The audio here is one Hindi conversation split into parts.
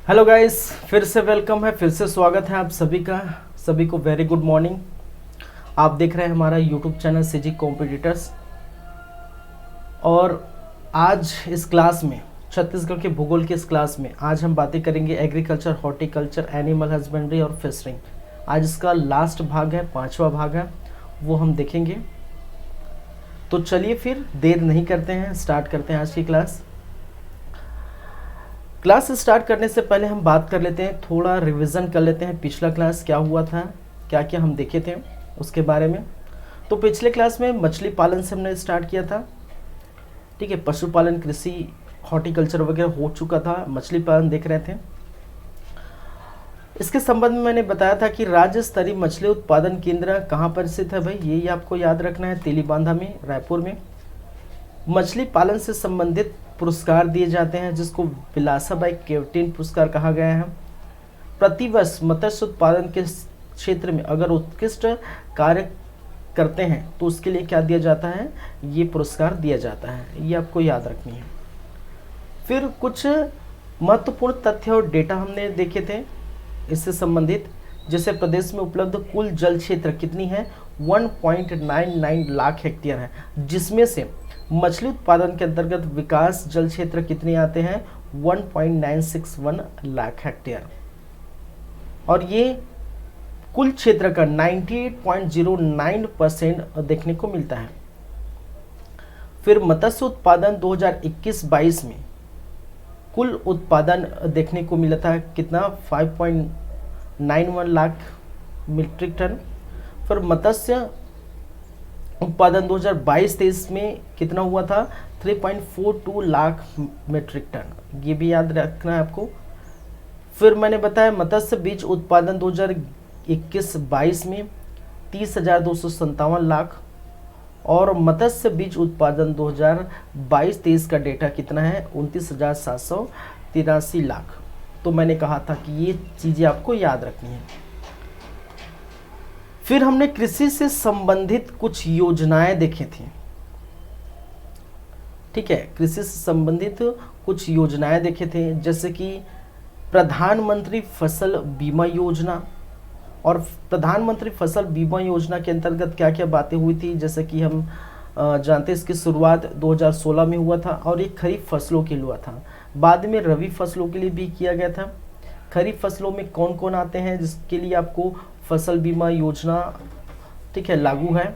हेलो गाइस, फिर से वेलकम है, फिर से स्वागत है आप सभी का। सभी को वेरी गुड मॉर्निंग। आप देख रहे हैं हमारा यूट्यूब चैनल सीजी कॉम्पिटिटर्स। और आज इस क्लास में, छत्तीसगढ़ के भूगोल की इस क्लास में आज हम बातें करेंगे एग्रीकल्चर, हॉर्टिकल्चर, एनिमल हस्बेंड्री और फिशरिंग। आज इसका लास्ट भाग है, 5वां भाग है, वो हम देखेंगे। तो चलिए फिर देर नहीं करते हैं, स्टार्ट करते हैं आज की क्लास। क्लास स्टार्ट करने से पहले हम बात कर लेते हैं, थोड़ा रिवीजन कर लेते हैं पिछला क्लास क्या हुआ था, क्या क्या हम देखे थे उसके बारे में। तो पिछले क्लास में मछली पालन से हमने स्टार्ट किया था, ठीक है। पशुपालन, कृषि, हॉर्टिकल्चर वगैरह हो चुका था, मछली पालन देख रहे थे। इसके संबंध में मैंने बताया था कि राज्य स्तरीय मछली उत्पादन केंद्र कहाँ पर स्थित है भाई, यही आपको याद रखना है, तेलीबांधा में, रायपुर में। मछली पालन से संबंधित पुरस्कार दिए जाते हैं जिसको विलासाबाई केवटिन पुरस्कार कहा गया है। प्रतिवर्ष मत्स्य उत्पादन के क्षेत्र में अगर उत्कृष्ट कार्य करते हैं तो उसके लिए क्या दिया जाता है, ये पुरस्कार दिया जाता है, ये आपको याद रखनी है। फिर कुछ महत्वपूर्ण तथ्य और डेटा हमने देखे थे इससे संबंधित, जैसे प्रदेश में उपलब्ध कुल जल क्षेत्र कितनी है, 1.99 लाख हेक्टेयर है, जिसमें से मछली उत्पादन के अंतर्गत विकास जल क्षेत्र कितने आते हैं, 1.961 लाख हेक्टेयर। और ये कुल क्षेत्र का 98.09% देखने को मिलता है। फिर मत्स्य उत्पादन 2021-22 में कुल उत्पादन देखने को मिला था कितना, 5.91 लाख मीट्रिक टन। फिर मत्स्य उत्पादन 2022-23 में कितना हुआ था, 3.42 लाख मीट्रिक टन, ये भी याद रखना है आपको। फिर मैंने बताया मत्स्य बीज उत्पादन 2021-22 में 30,257 लाख, और मत्स्य बीज उत्पादन 2022-23 का डेटा कितना है, 29,783 लाख। तो मैंने कहा था कि ये चीज़ें आपको याद रखनी है। फिर हमने कृषि से संबंधित कुछ योजनाएं देखी थी, ठीक है। कृषि से संबंधित कुछ योजनाएं देखे थे, जैसे कि प्रधानमंत्री फसल बीमा योजना। और प्रधानमंत्री फसल बीमा योजना के अंतर्गत क्या क्या बातें हुई थी, जैसे कि हम जानते हैं इसकी शुरुआत 2016 में हुआ था और ये खरीफ फसलों के लिए हुआ था, बाद में रबी फसलों के लिए भी किया गया था। खरीफ फसलों में कौन कौन आते हैं जिसके लिए आपको फसल बीमा योजना, ठीक है, लागू है,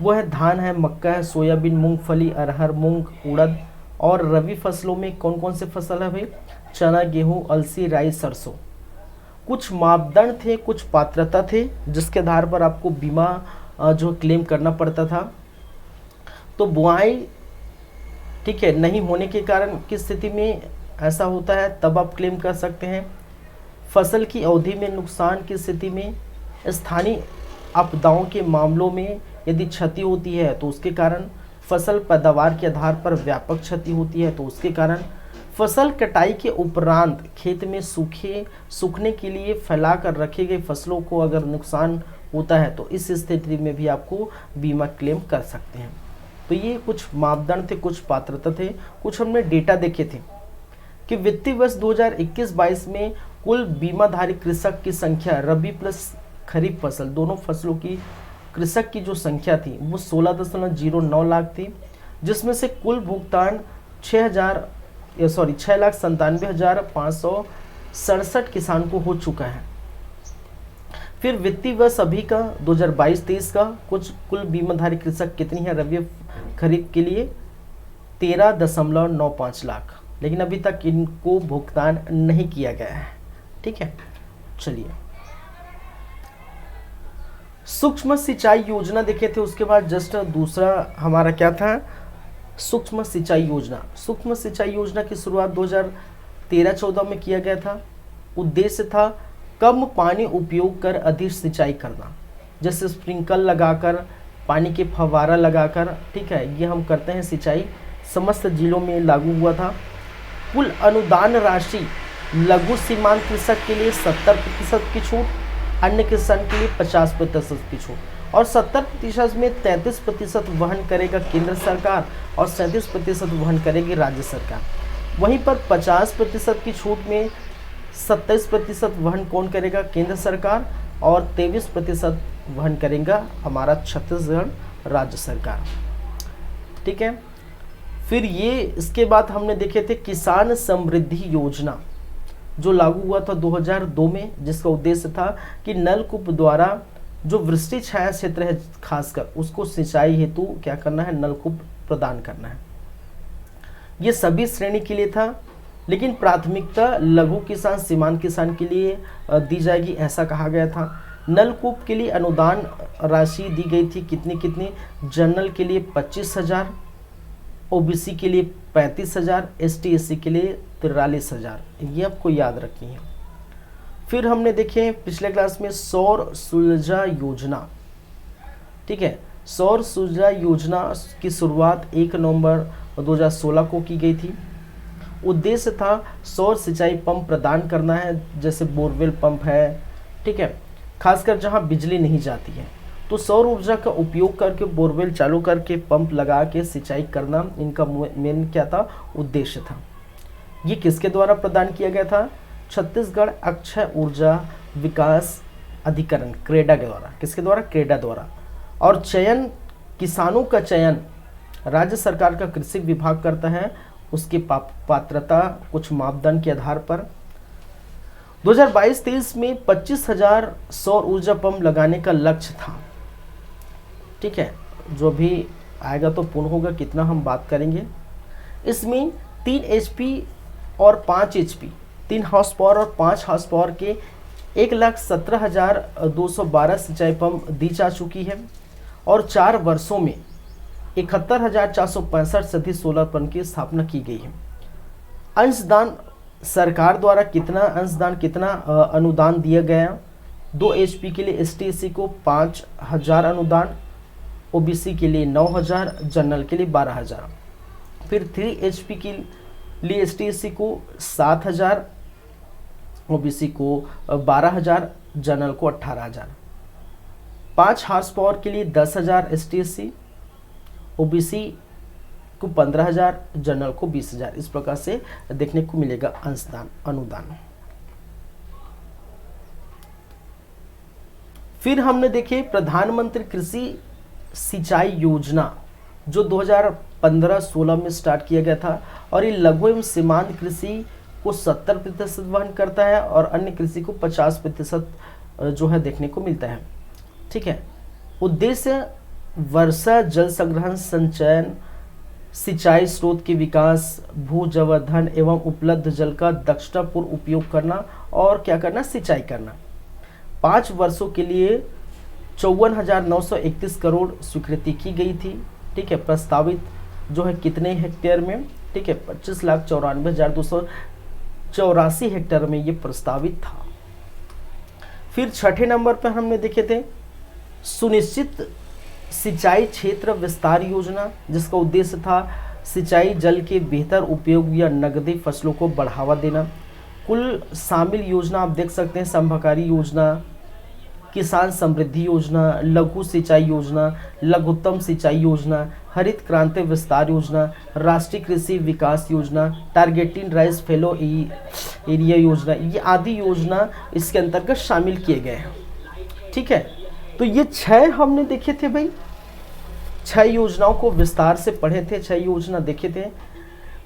वो है धान है, मक्का है, सोयाबीन, मूंगफली, अरहर, मूंग, उड़द। और रबी फसलों में कौन कौन से फसल है भाई, चना, गेहूं, अलसी, राई, सरसों। कुछ मापदंड थे, कुछ पात्रता थे जिसके आधार पर आपको बीमा जो क्लेम करना पड़ता था। तो बुआई, ठीक है, नहीं होने के कारण की स्थिति में ऐसा होता है, तब आप क्लेम कर सकते हैं। फसल की अवधि में नुकसान की स्थिति में, स्थानीय आपदाओं के मामलों में यदि क्षति होती है तो उसके कारण, फसल पैदावार के आधार पर व्यापक क्षति होती है तो उसके कारण, फसल कटाई के उपरांत खेत में सूखने के लिए फैला कर रखे गए फसलों को अगर नुकसान होता है तो इस स्थिति में भी आपको बीमा क्लेम कर सकते हैं। तो ये कुछ मापदंड थे, कुछ पात्रता थे, कुछ हमने डेटा देखे थे कि वित्तीय वर्ष 2021-22 में कुल बीमाधारी कृषक की संख्या, रबी प्लस खरीफ फसल दोनों फसलों की कृषक की जो संख्या थी वो 16.09 लाख थी, जिसमें से कुल भुगतान 6,97,567 किसान को हो चुका है। फिर वित्तीय वर्ष अभी का 2022-23 का कुछ कुल बीमाधारी कृषक कितनी है रबी खरीफ के लिए, 13.95 लाख, लेकिन अभी तक इनको भुगतान नहीं किया गया है, ठीक है। चलिए, सूक्ष्म सिंचाई योजना देखे थे, उसके बाद जस्ट दूसरा हमारा क्या था, सूक्ष्म सिंचाई योजना। सूक्ष्म सिंचाई योजना की शुरुआत 2013-14 में किया गया था। उद्देश्य था कम पानी उपयोग कर अधिक सिंचाई करना, जैसे स्प्रिंकल लगाकर, पानी के फव्वारा लगाकर, ठीक है, ये हम करते हैं सिंचाई, समस्त जिलों में लागू हुआ था। कुल अनुदान राशि लघु सीमांत कृषक के लिए 70% की छूट, अन्य किसान के लिए 50% की छूट, और 70% में 33% वहन करेगा केंद्र सरकार और 37% वहन करेगी राज्य सरकार। वहीं पर 50% की छूट में 27% वहन कौन करेगा? केंद्र सरकार, और 23% वहन करेगा हमारा छत्तीसगढ़ राज्य सरकार। ठीक है। फिर ये इसके बाद हमने देखे थे किसान समृद्धि योजना जो लागू हुआ था 2002 में, जिसका उद्देश्य था कि नलकूप द्वारा जो वृष्टि छाया क्षेत्र है खासकर उसको सिंचाई हेतु क्या करना है? नलकूप प्रदान करना है। ये सभी श्रेणी के लिए था, लेकिन प्राथमिकता लघु किसान सीमांत किसान के लिए दी जाएगी, ऐसा कहा गया था। नलकूप के लिए अनुदान राशि दी गई थी कितनी? जनरल के लिए 25,000, ओबीसी के लिए 35,000, एसटी एससी के लिए 43,000। ये आपको याद रखनी है। फिर हमने देखे पिछले क्लास में सौर सुलझा योजना। ठीक है, सौर सुलझा योजना की शुरुआत 1 नवंबर 2016 को की गई थी। उद्देश्य था सौर सिंचाई पंप प्रदान करना है, जैसे बोरवेल पंप है, ठीक है, खासकर जहां बिजली नहीं जाती है तो सौर ऊर्जा का उपयोग करके बोरवेल चालू करके पंप लगा के सिंचाई करना इनका मेन क्या था? उद्देश्य था। ये किसके द्वारा प्रदान किया गया था? छत्तीसगढ़ अक्षय ऊर्जा विकास अधिकरण क्रेडा के द्वारा। किसके द्वारा? क्रेडा द्वारा। और चयन, किसानों का चयन राज्य सरकार का कृषि विभाग करता है, उसकी पात्रता कुछ मापदंड के आधार पर। 2022-23 में 25,000 सौर ऊर्जा पंप लगाने का लक्ष्य था। ठीक है, जो भी आएगा तो पूर्ण होगा, कितना हम बात करेंगे। इसमें 3 HP और 5 HP, 3 हॉर्स पावर और 5 हॉर्स पावर के 1,17,212 सिंचाई पंप दी जा चुकी है, और 4 वर्षों में 71,465 सदी सोलर पंप की स्थापना की गई है। अंशदान सरकार द्वारा कितना अंशदान, कितना अनुदान दिया गया? 2 HP के लिए ST/SC को 5,000 अनुदान, OBC के लिए 9,000, जनरल के लिए 12,000। फिर 3 HP के लिए ST/SC को 7,000, OBC को 12,000, जनरल को 18,000। 5 हॉर्स पावर के लिए 10,000 ST/SC, OBC को 15,000, जनरल को 20,000। इस प्रकार से देखने को मिलेगा अंशदान, अनुदान। फिर हमने देखे प्रधानमंत्री कृषि सिंचाई योजना जो 2015-16 में स्टार्ट किया गया था, और ये लघु एवं सीमांत कृषि को 70% वहन करता है और अन्य कृषि को 50% जो है देखने को मिलता है। ठीक है। उद्देश्य वर्षा जल संग्रहण, संचयन, सिंचाई स्रोत के विकास, भू जवर्धन एवं उपलब्ध जल का दक्षतापूर्ण उपयोग करना, और क्या करना? सिंचाई करना। 5 वर्षों के लिए 54,931 करोड़ स्वीकृति की गई थी। ठीक है। प्रस्तावित जो है कितने हेक्टेयर में? ठीक है, 25,94,284 हेक्टेयर में ये प्रस्तावित था। फिर छठे नंबर पर हमने देखे थे सुनिश्चित सिंचाई क्षेत्र विस्तार योजना, जिसका उद्देश्य था सिंचाई जल के बेहतर उपयोग या नगदी फसलों को बढ़ावा देना। कुल शामिल योजना आप देख सकते हैं समभाकारी योजना, किसान समृद्धि योजना, लघु सिंचाई योजना, लघुत्तम सिंचाई योजना, हरित क्रांति विस्तार योजना, राष्ट्रीय कृषि विकास योजना, टारगेटिंग राइस फेलो एरिया योजना, ये आदि योजना इसके अंतर्गत शामिल किए गए हैं। ठीक है, तो ये 6 हमने देखे थे भाई, 6 योजनाओं को विस्तार से पढ़े थे, 6 योजना देखे थे।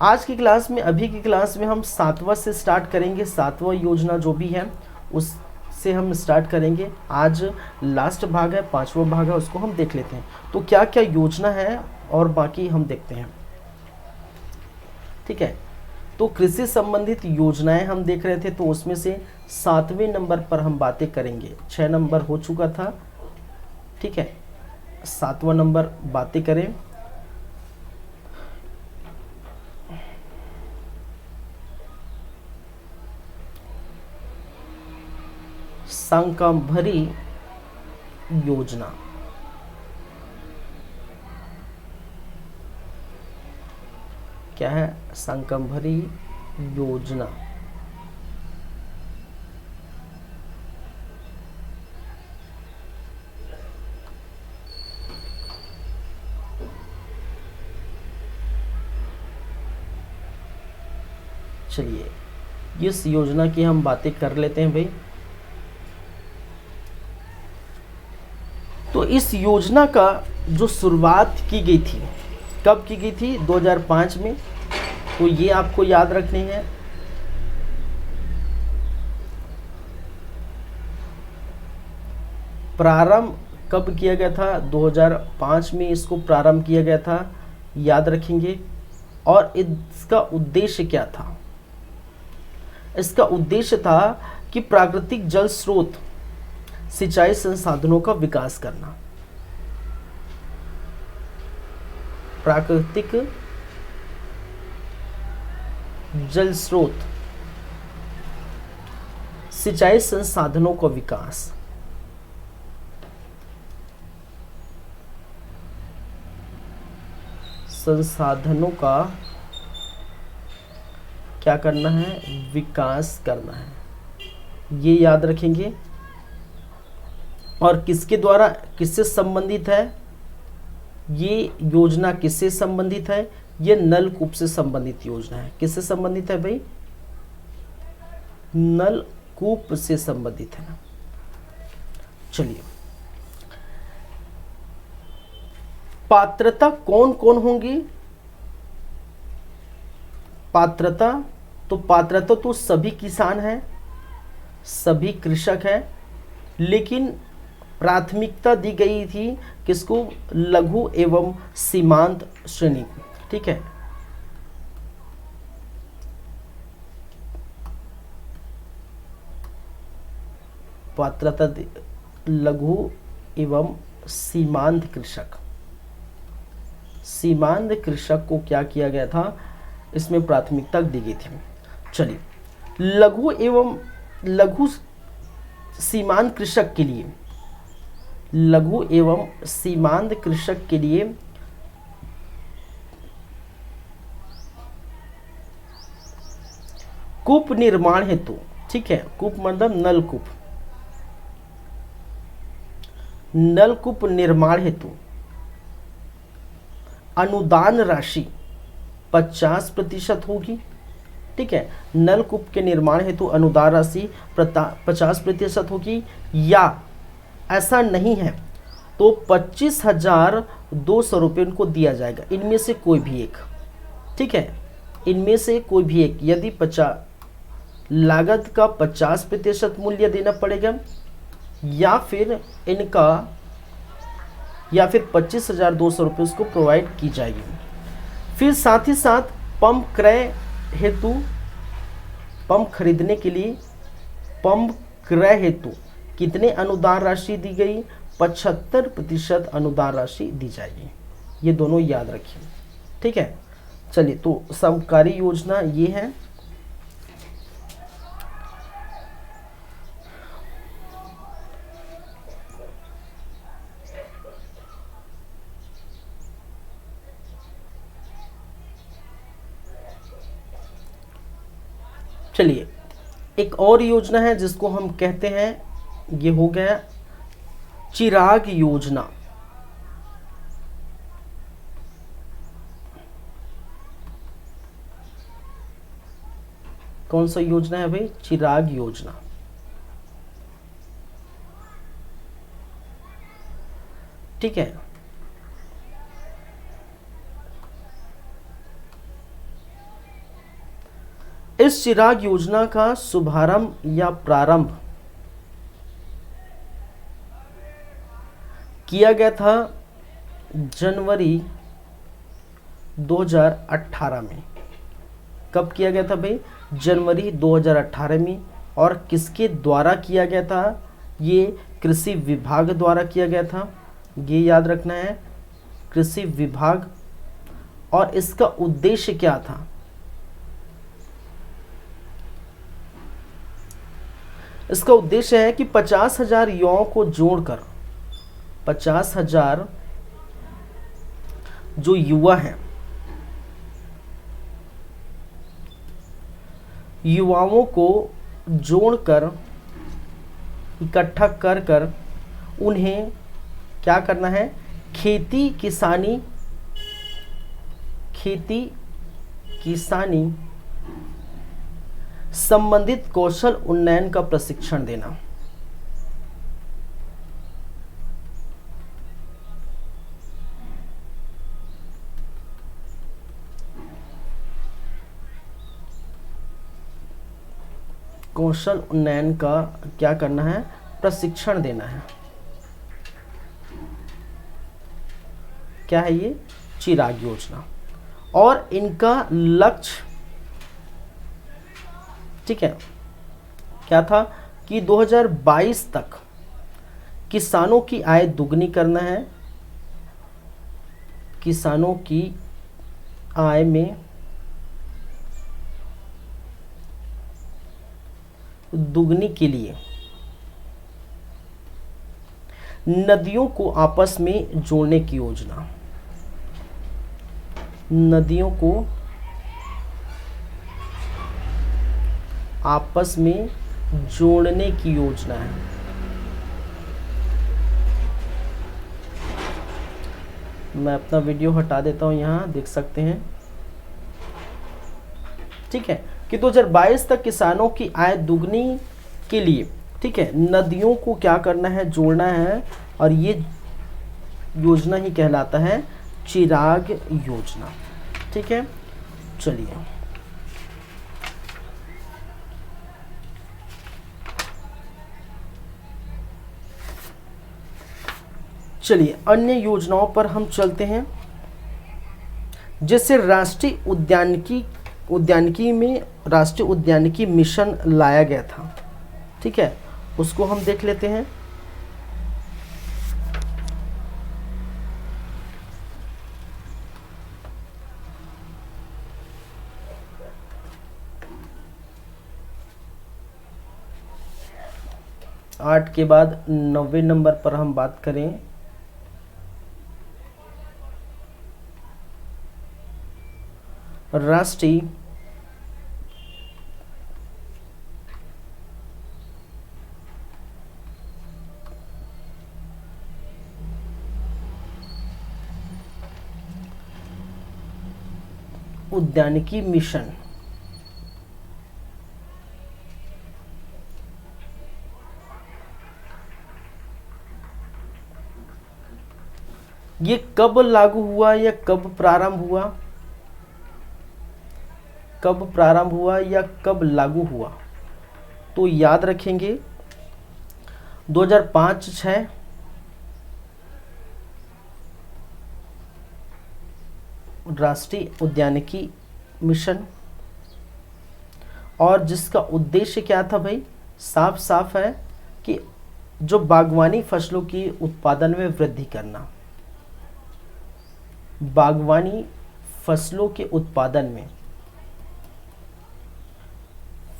आज की क्लास में, अभी की क्लास में हम 7वां से स्टार्ट करेंगे। 7वां योजना जो भी है उससे हम स्टार्ट करेंगे। आज लास्ट भाग है, 5वां भाग है, उसको हम देख लेते हैं। तो क्या क्या योजना है और बाकी हम देखते हैं। ठीक है, तो कृषि संबंधित योजनाएं हम देख रहे थे, तो उसमें से 7वें नंबर पर हम बातें करेंगे। 6 नंबर हो चुका था। ठीक है, 7वां नंबर बातें करें। शाकंभरी योजना। क्या है शाकंभरी योजना? चलिए इस योजना की हम बातें कर लेते हैं भाई। तो इस योजना का जो शुरुआत की गई थी, कब की गई थी? 2005 में। तो ये आपको याद रखनी है। प्रारंभ कब किया गया था? 2005 में इसको प्रारंभ किया गया था, याद रखेंगे। और इसका उद्देश्य क्या था? इसका उद्देश्य था कि प्राकृतिक जल स्रोत, सिंचाई संसाधनों का विकास करना। प्राकृतिक जल स्रोत, सिंचाई संसाधनों का विकास। संसाधनों का क्या करना है? विकास करना है, ये याद रखेंगे। और किसके द्वारा, किससे संबंधित है ये योजना? किससे संबंधित है? ये नलकूप से संबंधित योजना है। किससे संबंधित है भाई? नलकूप से संबंधित है। चलिए, पात्रता कौन कौन होंगी? पात्रता तो सभी किसान हैं, सभी कृषक हैं, लेकिन प्राथमिकता दी गई थी किसको? लघु एवं सीमांत श्रेणी। ठीक है, पात्रता लघु एवं सीमांत कृषक। सीमांत कृषक को क्या किया गया था? इसमें प्राथमिकता दी गई थी। चलिए, लघु सीमांत कृषक के लिए, लघु एवं सीमांत कृषक के लिए कूप निर्माण हेतु, ठीक है, कूप मतलब नलकूप, नलकूप निर्माण हेतु अनुदान राशि 50% होगी। ठीक है, नलकूप के निर्माण हेतु अनुदान राशि 50% होगी, या ऐसा नहीं है तो 25,200 रुपये उनको दिया जाएगा। इनमें से कोई भी एक, ठीक है, इनमें से कोई भी एक। यदि लागत का 50% मूल्य देना पड़ेगा, या फिर 25,200 रुपये उसको प्रोवाइड की जाएगी। फिर साथ ही साथ पंप क्रय हेतु, पंप खरीदने के लिए पंप क्रय हेतु कितने अनुदान राशि दी गई? 75% अनुदान राशि दी जाएगी। ये दोनों याद रखिए। ठीक है, चलिए, तो समकारी योजना ये है। चलिए, एक और योजना है जिसको हम कहते हैं, ये हो गया चिराग योजना। कौन सा योजना है भाई? चिराग योजना। ठीक है, इस चिराग योजना का शुभारंभ या प्रारंभ किया गया था जनवरी 2018 में। कब किया गया था भाई? जनवरी 2018 में। और किसके द्वारा किया गया था? ये कृषि विभाग द्वारा किया गया था, ये याद रखना है, कृषि विभाग। और इसका उद्देश्य क्या था? इसका उद्देश्य है कि 50,000 युवाओं को जोड़कर, 50,000 जो युवा हैं, युवाओं को जोड़कर, इकट्ठा कर कर उन्हें क्या करना है? खेती किसानी संबंधित कौशल उन्नयन का प्रशिक्षण देना। कौशल उन्नयन का क्या करना है, प्रशिक्षण देना है। क्या है ये, चिराग योजना। और इनका लक्ष्य, ठीक है, क्या था कि 2022 तक किसानों की आय दुगनी करना है। किसानों की आय में दुगनी के लिए नदियों को आपस में जोड़ने की योजना। नदियों को आपस में जोड़ने की योजना है। मैं अपना वीडियो हटा देता हूं, यहाँ देख सकते हैं, ठीक है, कि 2022 तक किसानों की आय दुगनी के लिए, ठीक है, नदियों को क्या करना है, जोड़ना है। और ये योजना ही कहलाता है चिराग योजना। ठीक है, चलिए अन्य योजनाओं पर हम चलते हैं। जैसे राष्ट्रीय उद्यानिकी मिशन लाया गया था, ठीक है, उसको हम देख लेते हैं। आठ के बाद 90 नंबर पर हम बात करें राष्ट्रीय उद्यानिकी मिशन, ये कब लागू हुआ या कब प्रारंभ हुआ, कब प्रारंभ हुआ या कब लागू हुआ, तो याद रखेंगे 2005-06 राष्ट्रीय उद्यानिकी मिशन। और जिसका उद्देश्य क्या था भाई, साफ साफ है कि जो बागवानी फसलों की उत्पादन में वृद्धि करना, बागवानी फसलों के उत्पादन में,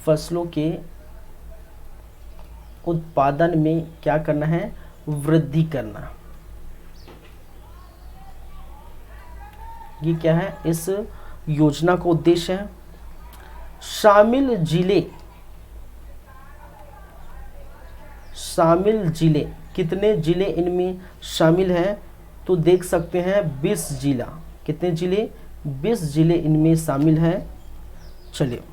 फसलों के उत्पादन में क्या करना है, वृद्धि करना। ये क्या है, इस योजना का उद्देश्य है। शामिल जिले, कितने जिले इनमें शामिल हैं, तो देख सकते हैं 20 जिला। कितने जिले, 20 जिले इनमें शामिल हैं। चलिए,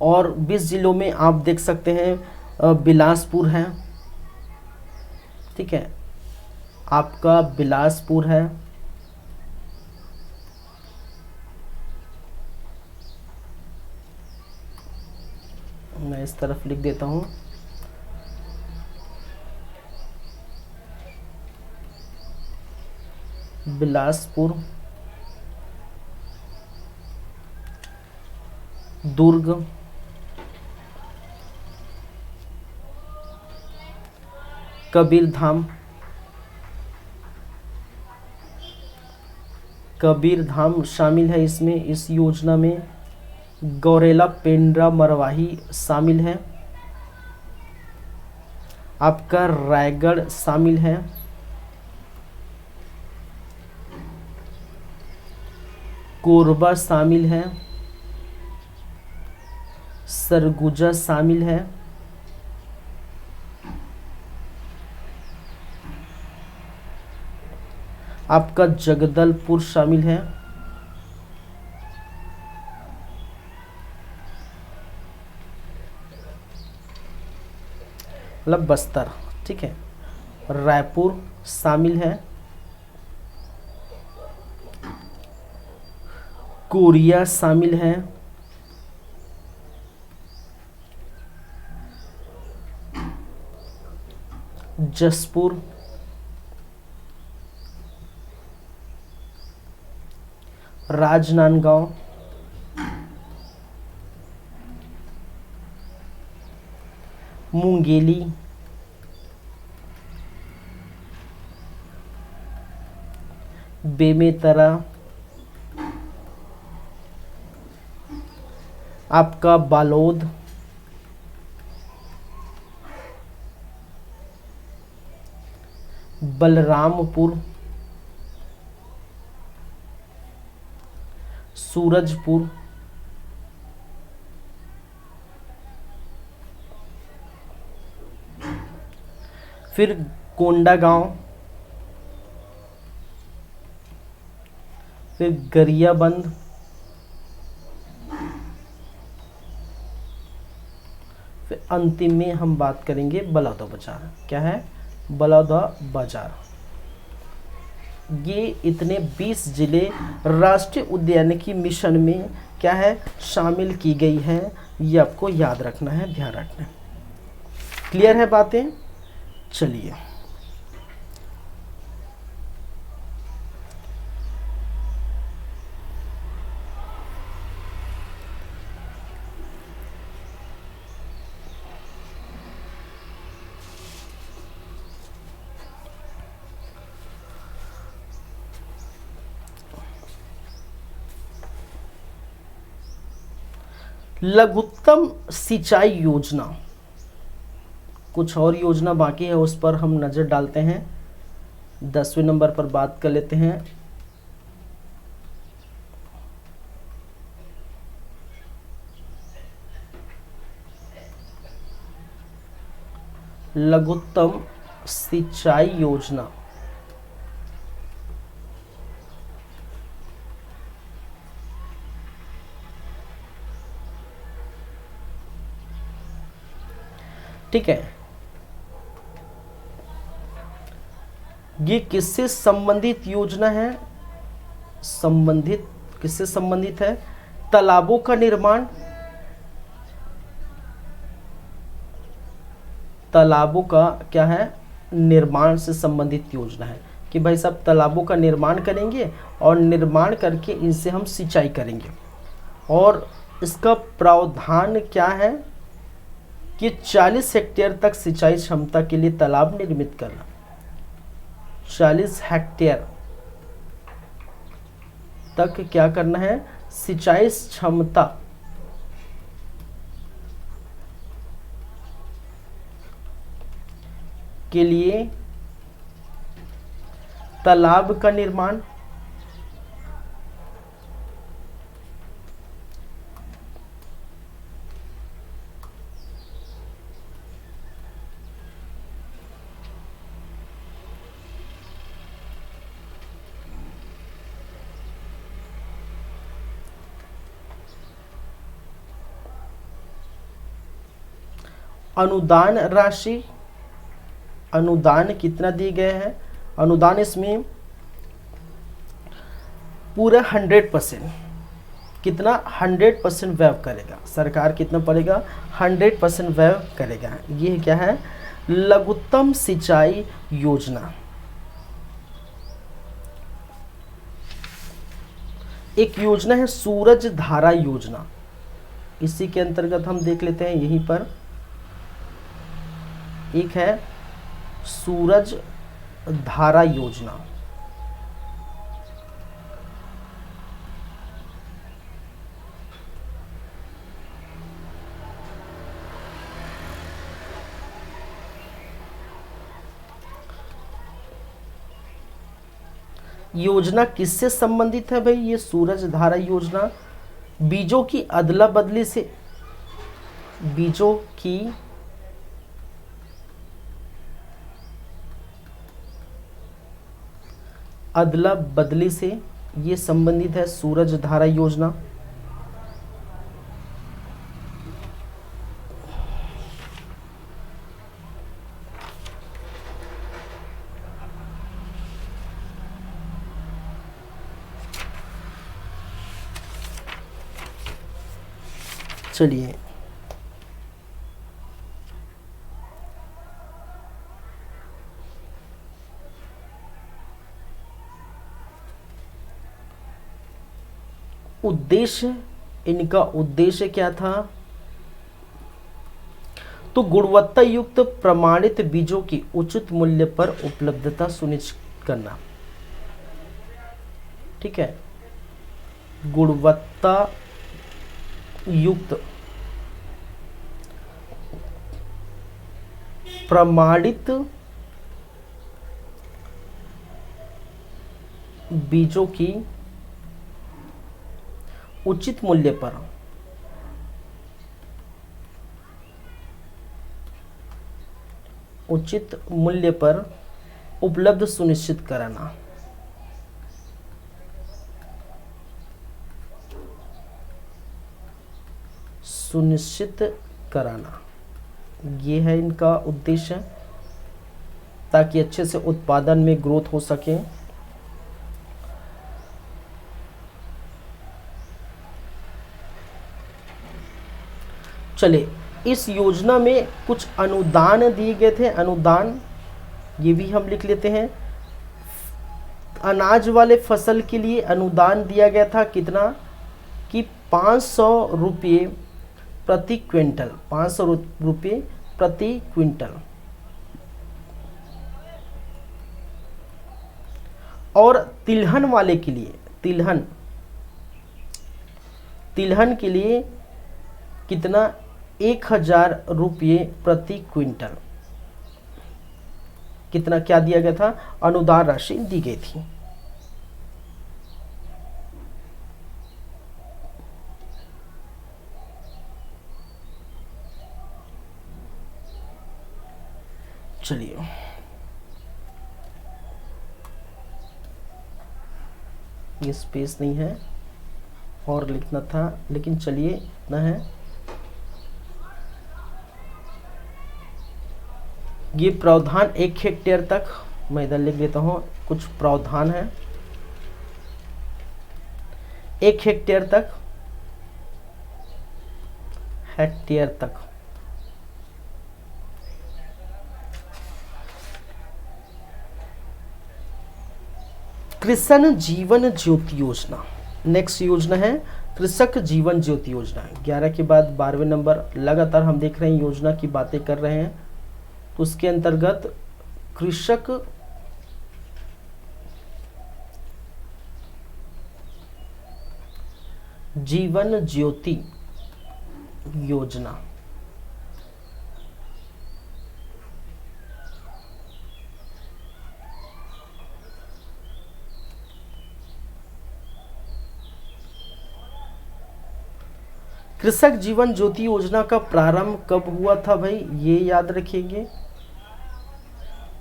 और 20 जिलों में आप देख सकते हैं बिलासपुर है, ठीक है, आपका बिलासपुर है, मैं इस तरफ लिख देता हूं, बिलासपुर, दुर्ग, कबीरधाम शामिल है इसमें, इस योजना में। गौरेला, पेंड्रा, मरवाही शामिल है। आपका रायगढ़ शामिल है। कोरबा शामिल है। सरगुजा शामिल है। आपका जगदलपुर शामिल है। मतलब बस्तर, ठीक है। रायपुर शामिल है, कोरिया शामिल है, जसपुर, राजनांदगांव, मुंगेली, बेमेतरा, आपका बालोद, बलरामपुर, सूरजपुर, फिर कोंडागांव, फिर गरियाबंद, फिर अंतिम में हम बात करेंगे बलौदा बाजार। क्या है? बलौदा बाजार। ये इतने 20 जिले राष्ट्रीय उद्यानिकी मिशन में क्या है, शामिल की गई है। ये आपको याद रखना है, ध्यान रखना है। क्लियर है बातें? चलिए, लघुत्तम सिंचाई योजना, कुछ और योजना बाकी है, उस पर हम नज़र डालते हैं। 10वें नंबर पर बात कर लेते हैं। लघुत्तम सिंचाई योजना, ठीक है। ये किससे संबंधित योजना है? किससे संबंधित है? तालाबों का निर्माण, तालाबों का क्या है, निर्माण से संबंधित योजना है कि भाई साहब तालाबों का निर्माण करेंगे और निर्माण करके इनसे हम सिंचाई करेंगे। और इसका प्रावधान क्या है कि 40 हेक्टेयर तक सिंचाई क्षमता के लिए तालाब निर्मित करना। 40 हेक्टेयर तक क्या करना है, सिंचाई क्षमता के लिए तालाब का निर्माण। अनुदान राशि, अनुदान कितना दिए गए हैं? अनुदान इसमें पूरा 100%, कितना 100% व्यय करेगा सरकार, कितना पड़ेगा 100% व्यय करेगा। ये क्या है? लघुत्तम सिंचाई योजना। एक योजना है सूरज धारा योजना, इसी के अंतर्गत हम देख लेते हैं। यहीं पर एक है सूरज धारा योजना। योजना किससे संबंधित है भाई? ये सूरज धारा योजना बीजों की अदला बदली से, बीजों की अदला बदली से ये संबंधित है सूरज धारा योजना। चलिए उद्देश्य, इनका उद्देश्य क्या था? तो गुणवत्ता युक्त प्रमाणित बीजों की उचित मूल्य पर उपलब्धता सुनिश्चित करना। ठीक है, गुणवत्ता युक्त प्रमाणित बीजों की उचित मूल्य पर उपलब्ध सुनिश्चित कराना। ये है इनका उद्देश्य, ताकि अच्छे से उत्पादन में ग्रोथ हो सके। चले, इस योजना में कुछ अनुदान दिए गए थे। अनुदान ये भी हम लिख लेते हैं। अनाज वाले फसल के लिए अनुदान दिया गया था कितना कि 500 रुपये प्रति क्विंटल, 500 रुपये प्रति क्विंटल। और तिलहन वाले के लिए, तिलहन के लिए कितना? 1000 रुपये प्रति क्विंटल। कितना क्या दिया गया था? अनुदान राशि दी गई थी। चलिए ये स्पेस नहीं है और लिखना था, लेकिन चलिए इतना है। ये प्रावधान 1 हेक्टेयर तक, मैं इधर लिख लेता हूँ, कुछ प्रावधान है 1 हेक्टेयर तक। कृषक जीवन ज्योति योजना, नेक्स्ट योजना है कृषक जीवन ज्योति योजना। 11 के बाद 12वें नंबर, लगातार हम देख रहे हैं योजना की बातें कर रहे हैं। तो उसके अंतर्गत कृषक जीवन ज्योति योजना, कृषक जीवन ज्योति योजना का प्रारंभ कब हुआ था भाई? ये याद रखिएगा,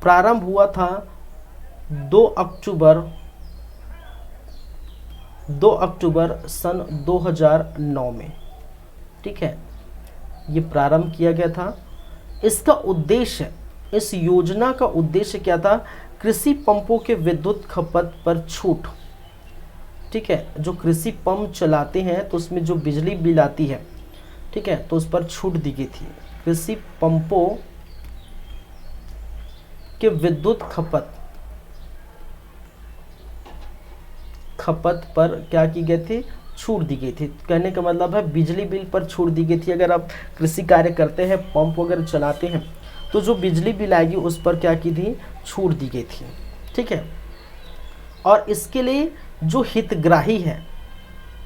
प्रारंभ हुआ था 2 अक्टूबर सन 2009 में। ठीक है, ये प्रारंभ किया गया था। इसका उद्देश्य, इस योजना का उद्देश्य क्या था? कृषि पंपों के विद्युत खपत पर छूट। ठीक है, जो कृषि पंप चलाते हैं तो उसमें जो बिजली बिल आती है, ठीक है, तो उस पर छूट दी गई थी। कृषि पंपों के विद्युत खपत पर क्या की गई थी? छूट दी गई थी। कहने का मतलब है बिजली बिल पर छूट दी गई थी। अगर आप कृषि कार्य करते हैं, पंप वगैरह चलाते हैं, तो जो बिजली बिल आएगी उस पर क्या की थी? छूट दी गई थी। ठीक है, और इसके लिए जो हितग्राही है,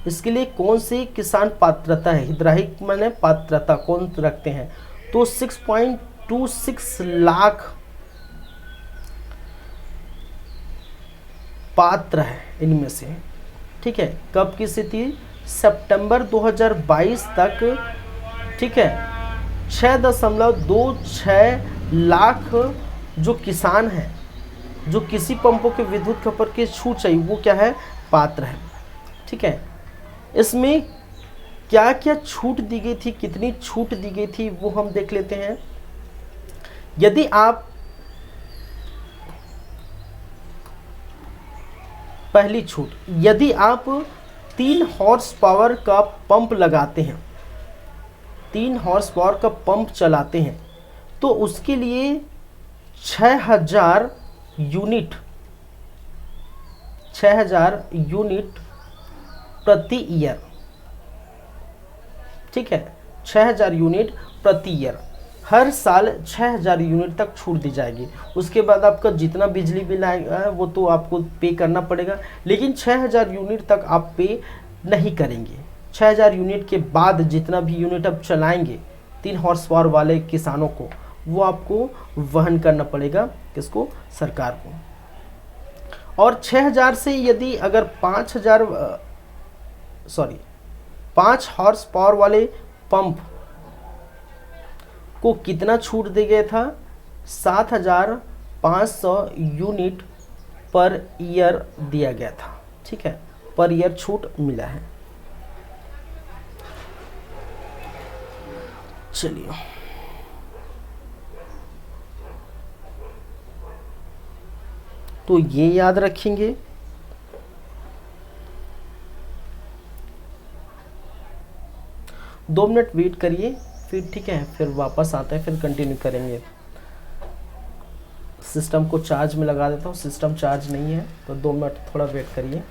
इसके लिए कौन सी किसान पात्रता है? हितग्राही माने पात्रता कौन रखते हैं? तो 6.26 लाख पात्र है इनमें से। ठीक है, कब की स्थिति? सितंबर 2022 तक। ठीक है, 6.26 लाख जो किसान हैं, जो किसी पंपों के विद्युत खपत की छूट चाहिए, वो क्या है? पात्र है। ठीक है, इसमें क्या क्या छूट दी गई थी, कितनी छूट दी गई थी, वो हम देख लेते हैं। यदि आप पहली छूट, यदि आप 3 हॉर्स पावर का पंप लगाते हैं, 3 हॉर्स पावर का पंप चलाते हैं तो उसके लिए 6000 यूनिट 6000 यूनिट प्रति ईयर, ठीक है, 6000 यूनिट प्रति ईयर, हर साल 6000 यूनिट तक छूट दी जाएगी। उसके बाद आपका जितना बिजली बिल आएगा वो तो आपको पे करना पड़ेगा, लेकिन 6000 यूनिट तक आप पे नहीं करेंगे। 6000 यूनिट के बाद जितना भी यूनिट आप चलाएंगे 3 हॉर्स पावर वाले किसानों को, वो आपको वहन करना पड़ेगा, किसको, सरकार को। और 6000 से यदि अगर 5000 सॉरी 5 हॉर्स पावर वाले पंप को कितना छूट दिया गया था, 7500 यूनिट पर ईयर दिया गया था, ठीक है, पर ईयर छूट मिला है। चलिए, तो ये याद रखेंगे। दो मिनट वेट करिए फिर, ठीक है, फिर वापस आते हैं, फिर कंटिन्यू करेंगे। सिस्टम को चार्ज में लगा देता हूँ, सिस्टम चार्ज नहीं है, तो 2 मिनट थोड़ा वेट करिए।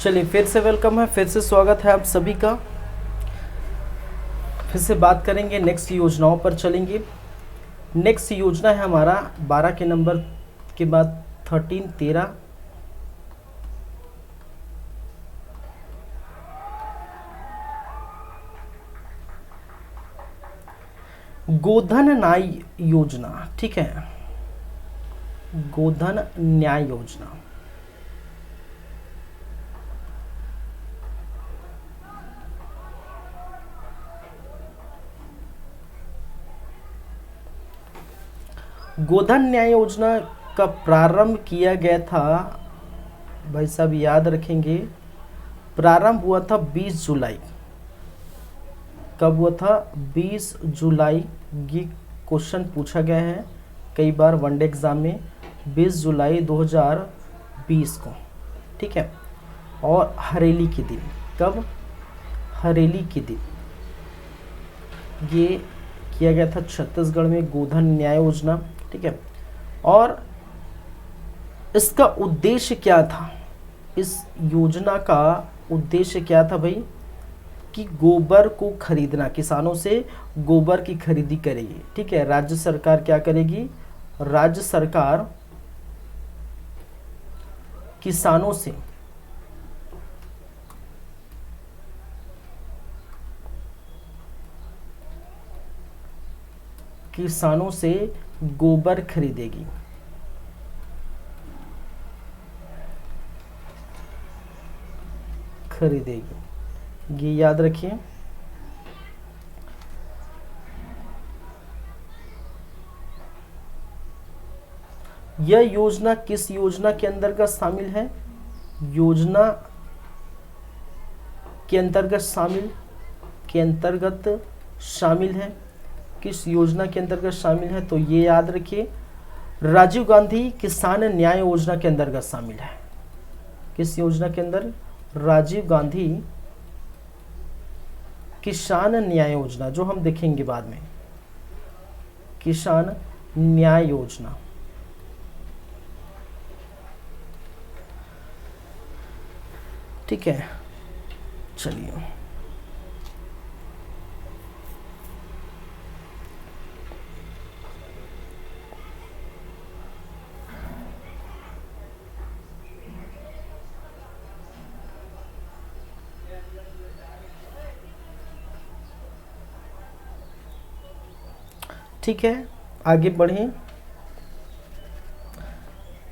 चलिए फिर से वेलकम है, फिर से स्वागत है आप सभी का। फिर से बात करेंगे, नेक्स्ट योजनाओं पर चलेंगे। नेक्स्ट योजना है हमारा 12 के नंबर के बाद 13, 13। गोधन न्याय योजना, ठीक है, गोधन न्याय योजना। गोधन न्याय योजना का प्रारंभ किया गया था, भाई साहब याद रखेंगे, प्रारंभ हुआ था 20 जुलाई। कब हुआ था? 20 जुलाई। ये क्वेश्चन पूछा गया है कई बार वनडे एग्जाम में, 20 जुलाई 2020 को, ठीक है। और हरेली के दिन, कब? हरेली के दिन ये किया गया था छत्तीसगढ़ में गोधन न्याय योजना, ठीक है। और इसका उद्देश्य क्या था? इस योजना का उद्देश्य क्या था भाई? कि गोबर को खरीदना, किसानों से गोबर की खरीदी करेगी, ठीक है। राज्य सरकार क्या करेगी? राज्य सरकार किसानों से गोबर खरीदेगी। ये याद रखिए। यह योजना किस योजना के अंतर्गत शामिल है? योजना के अंतर्गत शामिल है। किस योजना के अंतर्गत शामिल है? तो ये याद रखिए, राजीव गांधी किसान न्याय योजना के अंतर्गत शामिल है। किस योजना के अंदर? राजीव गांधी किसान न्याय योजना, जो हम देखेंगे बाद में, किसान न्याय योजना। ठीक है, चलिए ठीक है, आगे बढ़ें।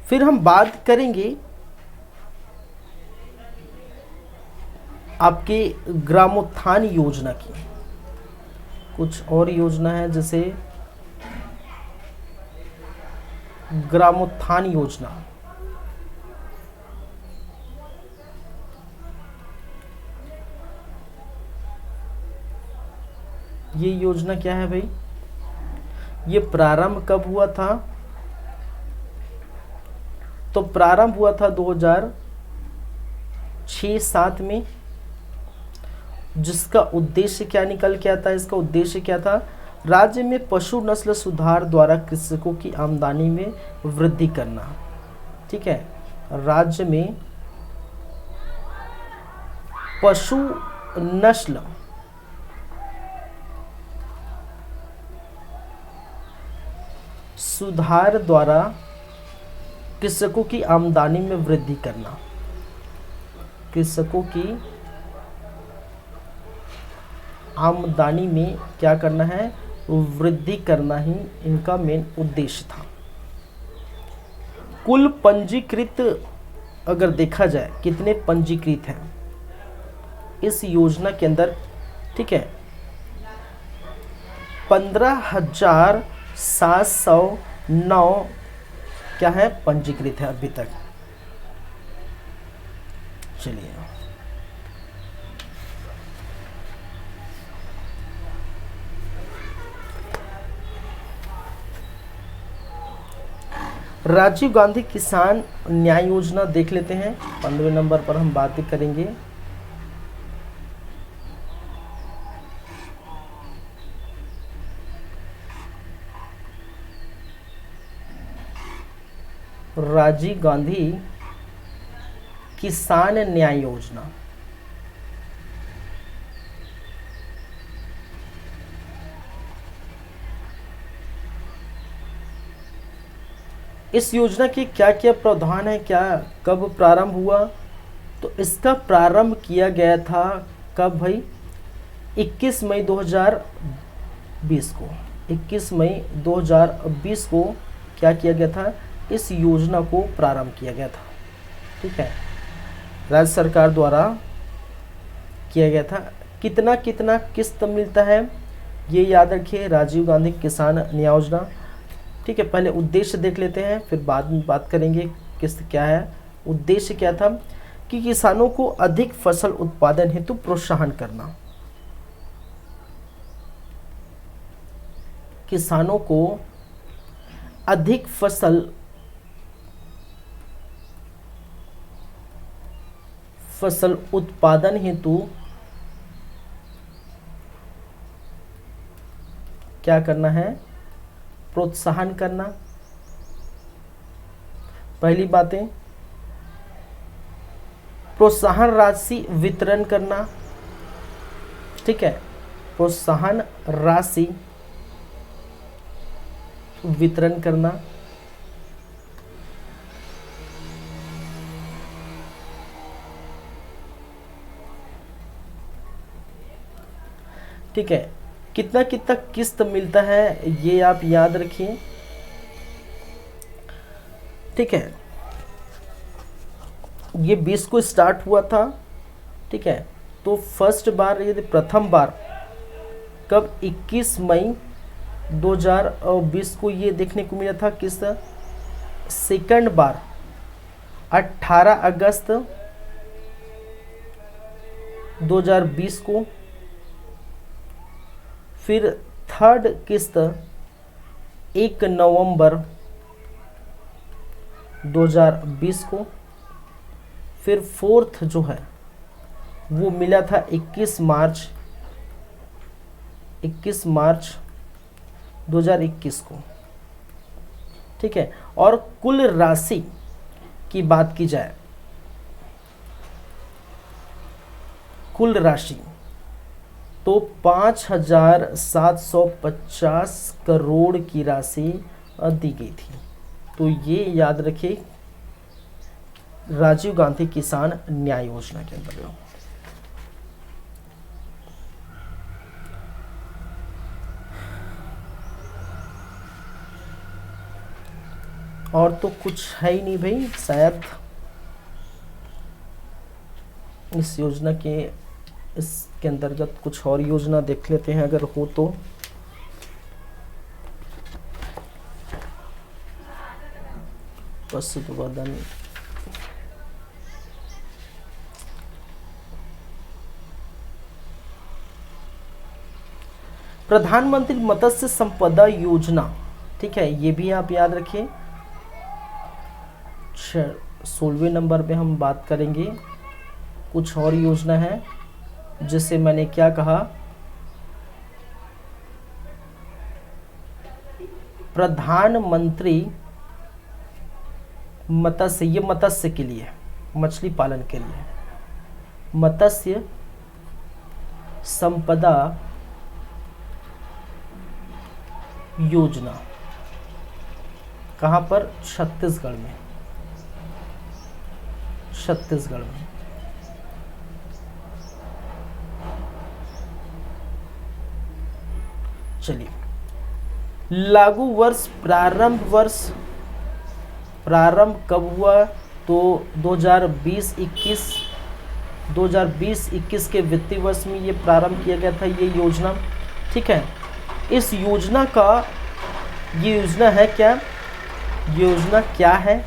फिर हम बात करेंगे आपके ग्रामोत्थान योजना की। कुछ और योजना है, जैसे ग्रामोत्थान योजना। ये योजना क्या है भाई? ये प्रारंभ कब हुआ था? तो प्रारंभ हुआ था 2006-07 में। जिसका उद्देश्य क्या निकल के आता है? इसका उद्देश्य क्या था? राज्य में पशु नस्ल सुधार द्वारा कृषकों की आमदनी में वृद्धि करना, ठीक है। राज्य में पशु नस्ल सुधार द्वारा कृषकों की आमदनी में वृद्धि करना। कृषकों की आमदनी में क्या करना है? वृद्धि करना ही इनका मेन उद्देश्य था। कुल पंजीकृत अगर देखा जाए, कितने पंजीकृत हैं इस योजना के अंदर, ठीक है, 15,709 क्या है? पंजीकृत है अभी तक। चलिए राजीव गांधी किसान न्याय योजना देख लेते हैं। 15वें नंबर पर हम बात करेंगे। राजीव गांधी किसान न्याय योजना। इस योजना के क्या क्या प्रावधान है, क्या कब प्रारंभ हुआ? तो इसका प्रारंभ किया गया था कब भाई? 21 मई 2020 को। 21 मई 2020 को क्या किया गया था? इस योजना को प्रारंभ किया गया था। ठीक है, राज्य सरकार द्वारा किया गया था। कितना कितना किस्त मिलता है ये याद रखिए, राजीव गांधी किसान न्याय योजना। ठीक है, पहले उद्देश्य देख लेते हैं, फिर बाद में बात करेंगे किस्त क्या है। उद्देश्य क्या था कि किसानों को अधिक फसल उत्पादन हेतु प्रोत्साहन करना। किसानों को अधिक फसल उत्पादन हेतु क्या करना है? प्रोत्साहन करना। पहली बातें, प्रोत्साहन राशि वितरण करना। ठीक है, प्रोत्साहन राशि वितरण करना। ठीक है, कितना कितना किस्त मिलता है ये आप याद रखिए। ठीक है, ये 20 को स्टार्ट हुआ था। ठीक है, तो फर्स्ट बार यदि प्रथम बार कब? 21 मई 2020 को ये देखने को मिला था किस्त। सेकंड बार 18 अगस्त 2020 को। फिर थर्ड किस्त 1 नवंबर 2020 को। फिर फोर्थ जो है वो मिला था 21 मार्च 2021 को। ठीक है, और कुल राशि की बात की जाए, कुल राशि तो 5,750 करोड़ की राशि दी गई थी। तो ये याद रखिए राजीव गांधी किसान न्याय योजना के अंतर्गत। और तो कुछ है ही नहीं भाई, शायद इस योजना के इसके अंतर्गत कुछ और योजना देख लेते हैं अगर हो तो। पशुधन, प्रधानमंत्री मत्स्य संपदा योजना। ठीक है, ये भी आप याद रखिए। 16वें नंबर पे हम बात करेंगे। कुछ और योजना है जिसे मैंने क्या कहा, प्रधानमंत्री मत्स्य, ये मत्स्य के लिए, मछली पालन के लिए, मत्स्य संपदा योजना। कहाँ पर? छत्तीसगढ़ में। छत्तीसगढ़ में। चलिए, लागू वर्ष, प्रारंभ कब हुआ? तो 2020-21 के वित्तीय वर्ष में ये प्रारंभ किया गया था ये योजना। ठीक है, इस योजना का, ये योजना है क्या? योजना क्या है?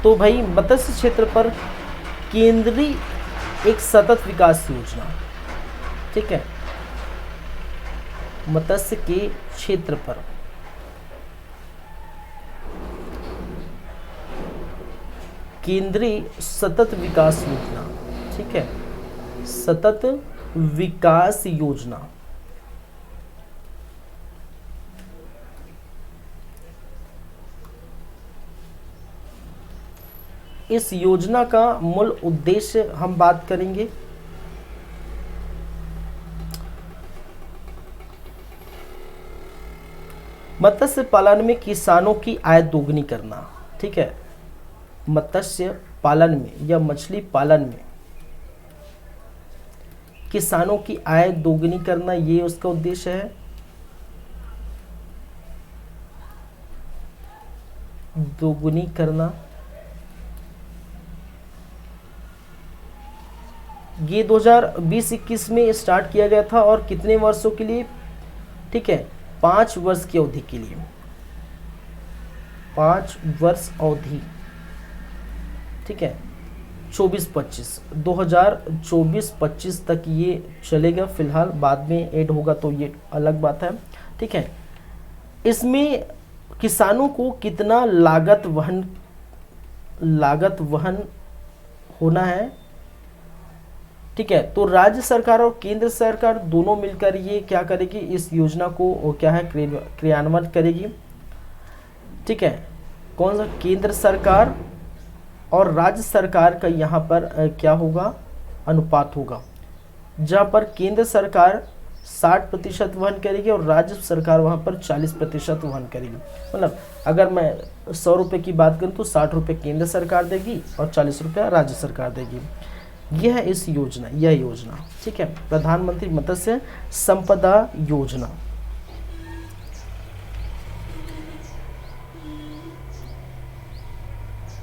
तो भाई मत्स्य क्षेत्र पर केंद्रीय एक सतत विकास योजना। ठीक है, मत्स्य के क्षेत्र पर केंद्रीय सतत विकास योजना। ठीक है, सतत विकास योजना। इस योजना का मूल उद्देश्य हम बात करेंगे। मत्स्य पालन में किसानों की आय दोगुनी करना। ठीक है, मत्स्य पालन में या मछली पालन में किसानों की आय दोगुनी करना, ये उसका उद्देश्य है। दोगुनी करना, ये 2020-21 में स्टार्ट किया गया था और कितने वर्षों के लिए? ठीक है, 5 वर्ष की अवधि के लिए, 5 वर्ष अवधि। ठीक है, 2024-25 तक ये चलेगा फिलहाल, बाद में ऐड होगा तो ये अलग बात है। ठीक है, इसमें किसानों को कितना लागत वहन होना है? ठीक है, तो राज्य सरकार और केंद्र सरकार दोनों मिलकर ये क्या करेगी, इस योजना को क्या है क्रियान्वित करेगी। ठीक है, कौन सा? केंद्र सरकार और राज्य सरकार का यहाँ पर क्या होगा? अनुपात होगा, जहाँ पर केंद्र सरकार 60% वहन करेगी और राज्य सरकार वहाँ पर 40% वहन करेगी। मतलब अगर मैं 100 रुपये की बात करूँ तो 60 रुपये केंद्र सरकार देगी और 40 रुपये राज्य सरकार देगी। यह है इस योजना, यह योजना। ठीक है, प्रधानमंत्री मत्स्य संपदा योजना।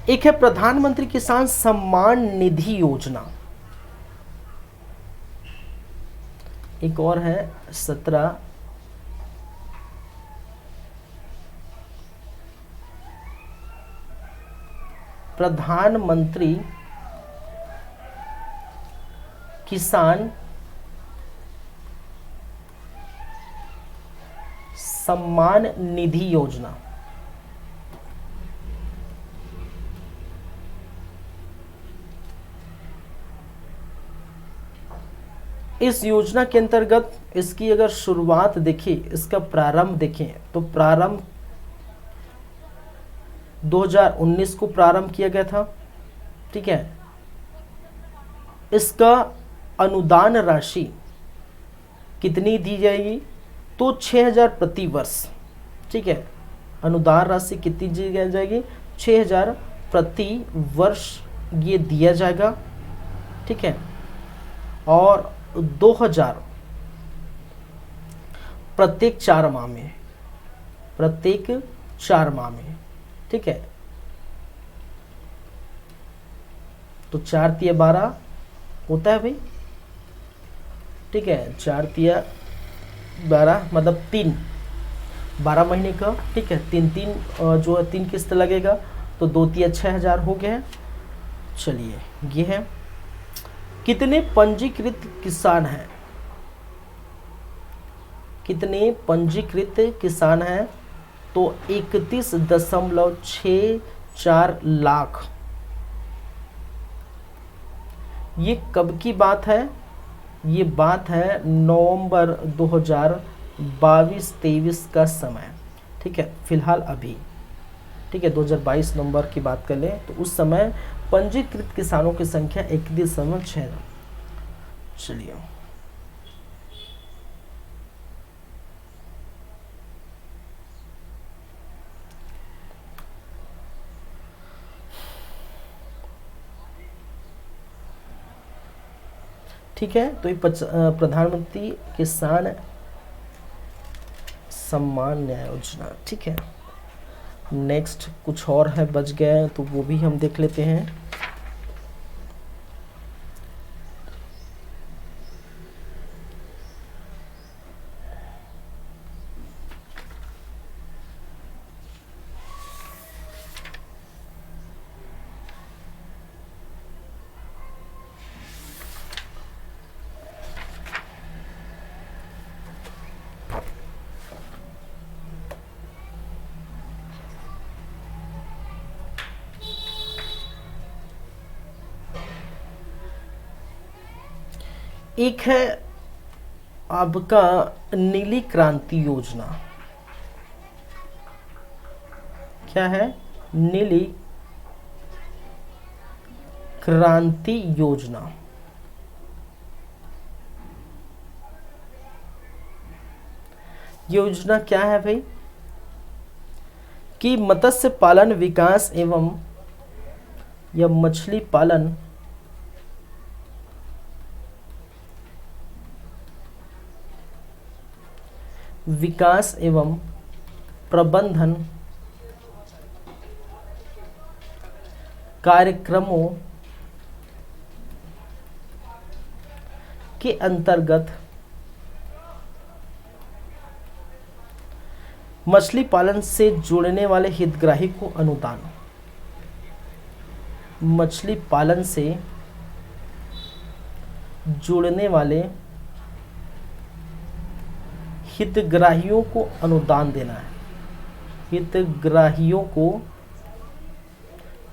एक है प्रधानमंत्री किसान सम्मान निधि योजना, एक और है 17 प्रधानमंत्री किसान सम्मान निधि योजना। इस योजना के अंतर्गत इसकी अगर शुरुआत देखें, इसका प्रारंभ देखें तो प्रारंभ 2019 को प्रारंभ किया गया था। ठीक है, इसका अनुदान राशि कितनी दी जाएगी? तो 6000 प्रति वर्ष। ठीक है, अनुदान राशि कितनी दी जाएगी? 6000 प्रति वर्ष ये दिया जाएगा। ठीक है, और 2000 प्रत्येक 4 माह में, प्रत्येक 4 माह में। ठीक है, तो 4 तिया 12 होता है भाई। ठीक है, 4 तिया 12 मतलब 12 महीने का। ठीक है, 3 जो है 3 किस्त लगेगा तो 2 तिया 6000 हो गया है। चलिए, ये है। कितने पंजीकृत किसान हैं? कितने पंजीकृत किसान हैं? तो 31.64 लाख। ये कब की बात है? ये बात है नवंबर 2022-23 का समय। ठीक है, फिलहाल अभी। ठीक है, 2022 नवंबर की बात कर लें तो उस समय पंजीकृत किसानों की संख्या 31.6। चलिए, ठीक है, तो ये प्रधानमंत्री किसान सम्मान न्याय योजना। ठीक है, नेक्स्ट कुछ और है बच गए तो वो भी हम देख लेते हैं। एक है आपका नीली क्रांति योजना। क्या है? नीली क्रांति योजना। योजना क्या है भाई कि मत्स्य पालन विकास एवं या मछली पालन विकास एवं प्रबंधन कार्यक्रमों के अंतर्गत मछली पालन से जुड़ने वाले हितग्राही को अनुदान। मछली पालन से जुड़ने वाले हितग्राहियों को अनुदान देना है। हितग्राहियों को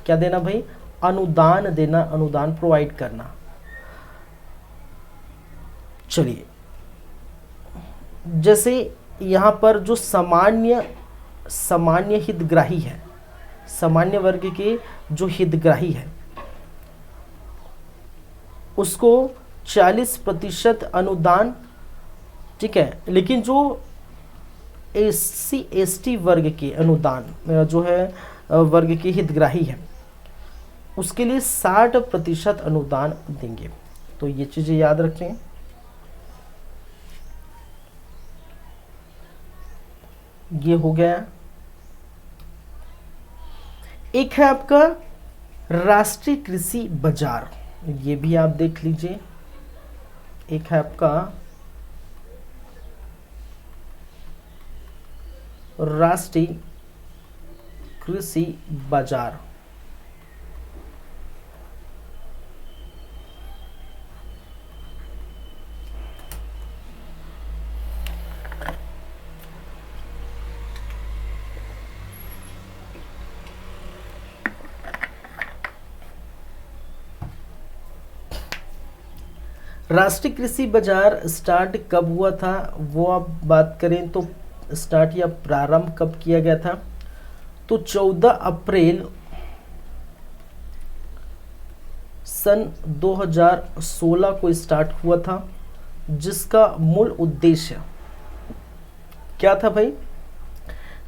क्या देना भाई? अनुदान देना, अनुदान प्रोवाइड करना। चलिए, जैसे यहाँ पर जो सामान्य हितग्राही है, सामान्य वर्ग के जो हितग्राही है उसको 40% अनुदान, ठीक है। लेकिन जो SC/ST वर्ग के अनुदान जो है वर्ग के हितग्राही है उसके लिए 60% अनुदान देंगे। तो ये चीजें याद रखें। ये हो गया। एक है आपका राष्ट्रीय कृषि बाजार, ये भी आप देख लीजिए। एक है आपका राष्ट्रीय कृषि बाजार। राष्ट्रीय कृषि बाजार स्टार्ट कब हुआ था वो आप बात करें तो स्टार्ट या प्रारंभ कब किया गया था? तो 14 अप्रैल सन 2016 को स्टार्ट हुआ था, जिसका मूल उद्देश्य क्या था भाई?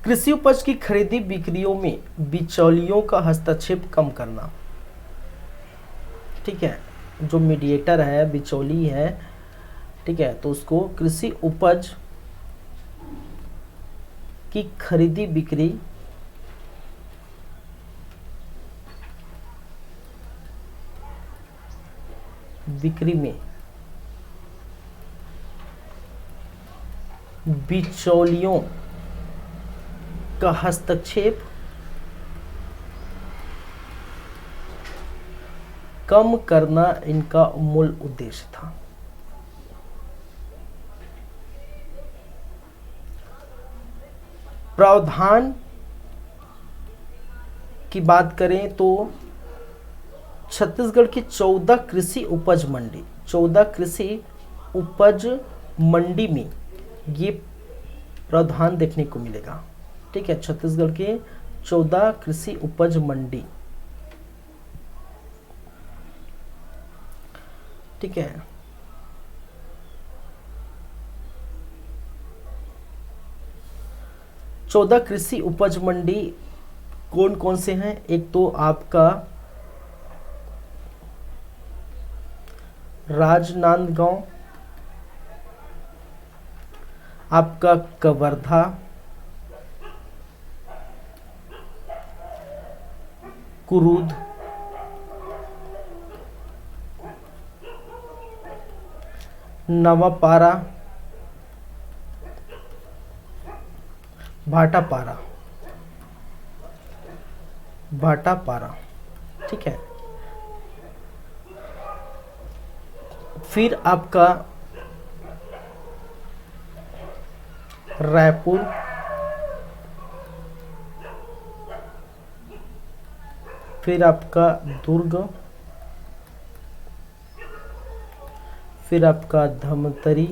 कृषि उपज की खरीदी बिक्रियों में बिचौलियों का हस्तक्षेप कम करना। ठीक है, जो मीडिएटर है, बिचौली है, ठीक है, तो उसको कृषि उपज की खरीदी बिक्री में बिचौलियों का हस्तक्षेप कम करना इनका मूल उद्देश्य था। प्रावधान की बात करें तो छत्तीसगढ़ की 14 कृषि उपज मंडी में ये प्रावधान देखने को मिलेगा। ठीक है, छत्तीसगढ़ के 14 कृषि उपज मंडी, ठीक है। चौदह कृषि उपज मंडी कौन कौन से हैं? एक तो आपका राजनांदगांव, आपका कवर्धा, कुरूद, नवापारा, भाटापारा, ठीक है। फिर आपका रायपुर, फिर आपका दुर्ग, फिर आपका धमतरी,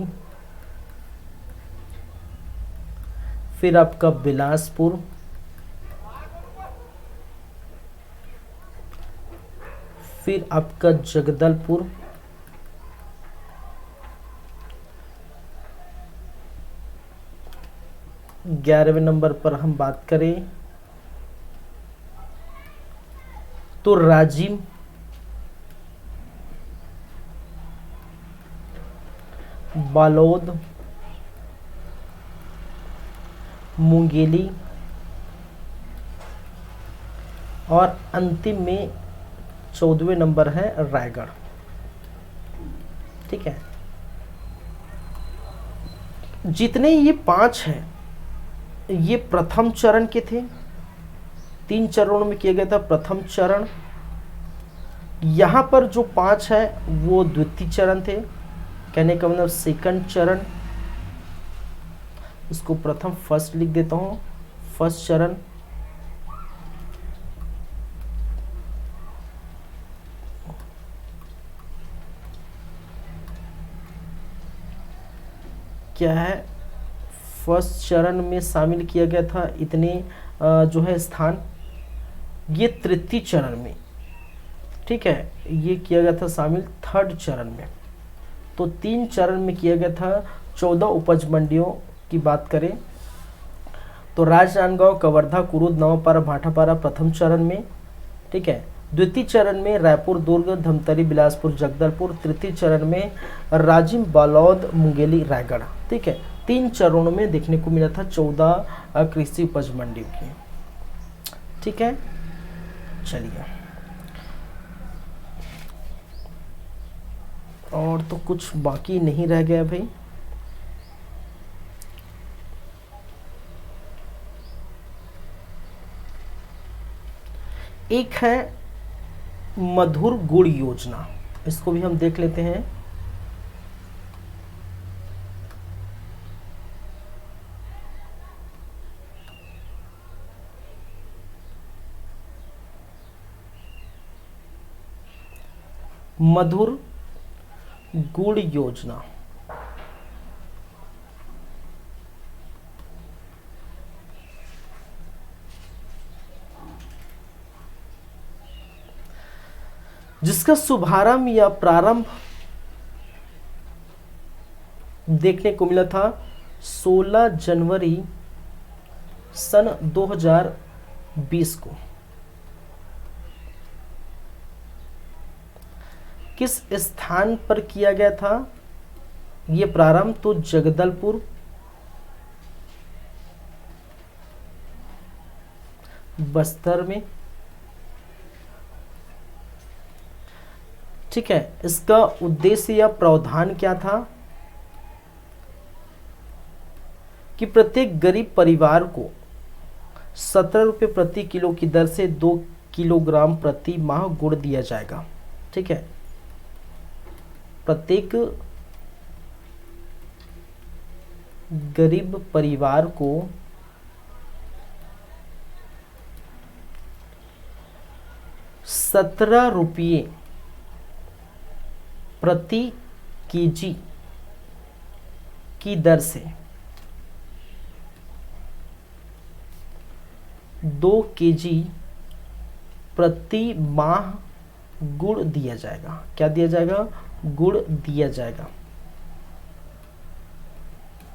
फिर आपका बिलासपुर, फिर आपका जगदलपुर, ग्यारहवें नंबर पर हम बात करें तो राजिम, बालोद, मुंगेली और अंतिम में 14वें नंबर है रायगढ़। ठीक है, जितने ये 5 हैं ये प्रथम चरण के थे, 3 चरणों में किया गया था प्रथम चरण। यहाँ पर जो 5 है वो द्वितीय चरण थे, कहने का मतलब सेकंड चरण। इसको प्रथम फर्स्ट लिख देता हूँ, फर्स्ट चरण। क्या है, फर्स्ट चरण में शामिल किया गया था इतने जो है स्थान। ये तृतीय चरण में, ठीक है, ये किया गया था शामिल थर्ड चरण में। तो 3 चरण में किया गया था। 14 उपज मंडियों की बात करें तो राजनांदगांव, कवर्धा, कुरुद, नवापारा, भाटापारा प्रथम चरण में। ठीक है, द्वितीय चरण में रायपुर, दुर्ग, धमतरी, बिलासपुर, जगदलपुर। तृतीय चरण में राजिम, बालोद, मुंगेली, रायगढ़। ठीक है, 3 चरणों में देखने को मिला था 14 कृषि उपज मंडियों की। ठीक है, चलिए और तो कुछ बाकी नहीं रह गया भाई। एक है मधुर गुड़ योजना, इसको भी हम देख लेते हैं। मधुर गुड़ योजना, जिसका शुभारंभ या प्रारंभ देखने को मिला था 16 जनवरी सन 2020 को। किस स्थान पर किया गया था ये प्रारंभ? तो जगदलपुर, बस्तर में। ठीक है, इसका उद्देश्य या प्रावधान क्या था कि प्रत्येक गरीब परिवार को 17 रुपये प्रति किलो की दर से 2 किलोग्राम प्रति माह गुड़ दिया जाएगा। ठीक है, प्रत्येक गरीब परिवार को 17 रुपये प्रति केजी की दर से 2 केजी प्रति माह गुड़ दिया जाएगा। क्या दिया जाएगा? गुड़ दिया जाएगा।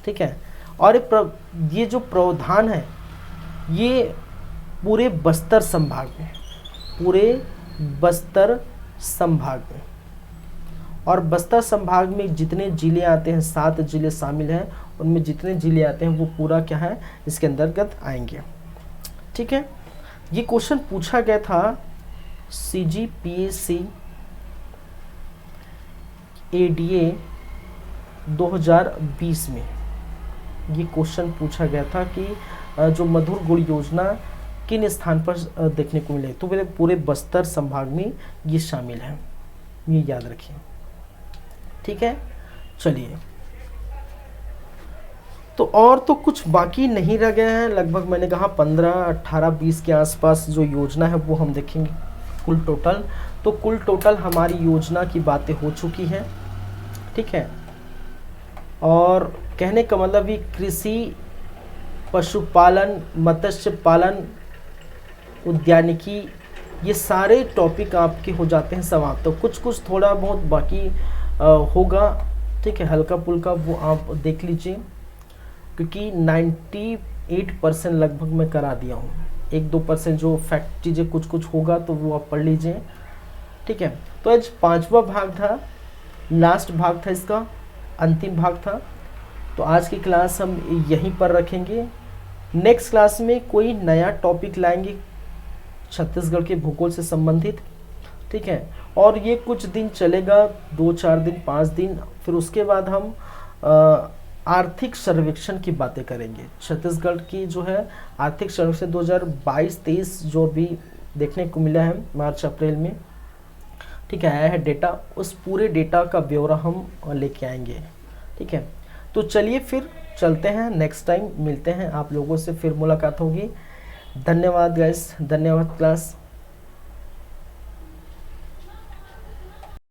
ठीक है, और ये जो प्रावधान है ये पूरे बस्तर संभाग में, पूरे बस्तर संभाग में, और बस्तर संभाग में जितने जिले आते हैं, 7 जिले शामिल हैं, उनमें जितने जिले आते हैं वो पूरा क्या है इसके अंतर्गत आएंगे। ठीक है, ये क्वेश्चन पूछा गया था CGPSC ADA 2020 में। ये क्वेश्चन पूछा गया था कि जो मधुर गुड़ योजना किन स्थान पर देखने को मिले, तो पूरे बस्तर संभाग में ये शामिल है, ये याद रखिए। ठीक है, चलिए तो और तो कुछ बाकी नहीं रह गया है। लगभग मैंने कहा 15, 18, 20 के आसपास जो योजना है वो हम देखेंगे कुल टोटल। तो कुल टोटल हमारी योजना की बातें हो चुकी हैं। ठीक है, और कहने का मतलब ये कृषि, पशुपालन, मत्स्य पालन, उद्यानिकी ये सारे टॉपिक आपके हो जाते हैं समाप्त। तो कुछ कुछ थोड़ा बहुत बाकी होगा, ठीक है, हल्का फुल्का, वो आप देख लीजिए, क्योंकि 98% लगभग मैं करा दिया हूँ। 1-2% जो फैक्ट चीज़ें कुछ कुछ होगा तो वो आप पढ़ लीजिए, ठीक है। तो आज 5वां भाग था, लास्ट भाग था इसका, अंतिम भाग था। तो आज की क्लास हम यहीं पर रखेंगे। नेक्स्ट क्लास में कोई नया टॉपिक लाएंगे छत्तीसगढ़ के भूगोल से संबंधित, ठीक है। और ये कुछ दिन चलेगा, 2-4 दिन, 5 दिन, फिर उसके बाद हम आर्थिक सर्वेक्षण की बातें करेंगे। छत्तीसगढ़ की जो है आर्थिक सर्वेक्षण 2022-23 जो भी देखने को मिला है मार्च अप्रैल में, ठीक है, आया है डेटा, उस पूरे डेटा का ब्यौरा हम लेके आएंगे, ठीक है। तो चलिए फिर चलते हैं, नेक्स्ट टाइम मिलते हैं, आप लोगों से फिर मुलाकात होगी। धन्यवाद गाइस, धन्यवाद क्लास।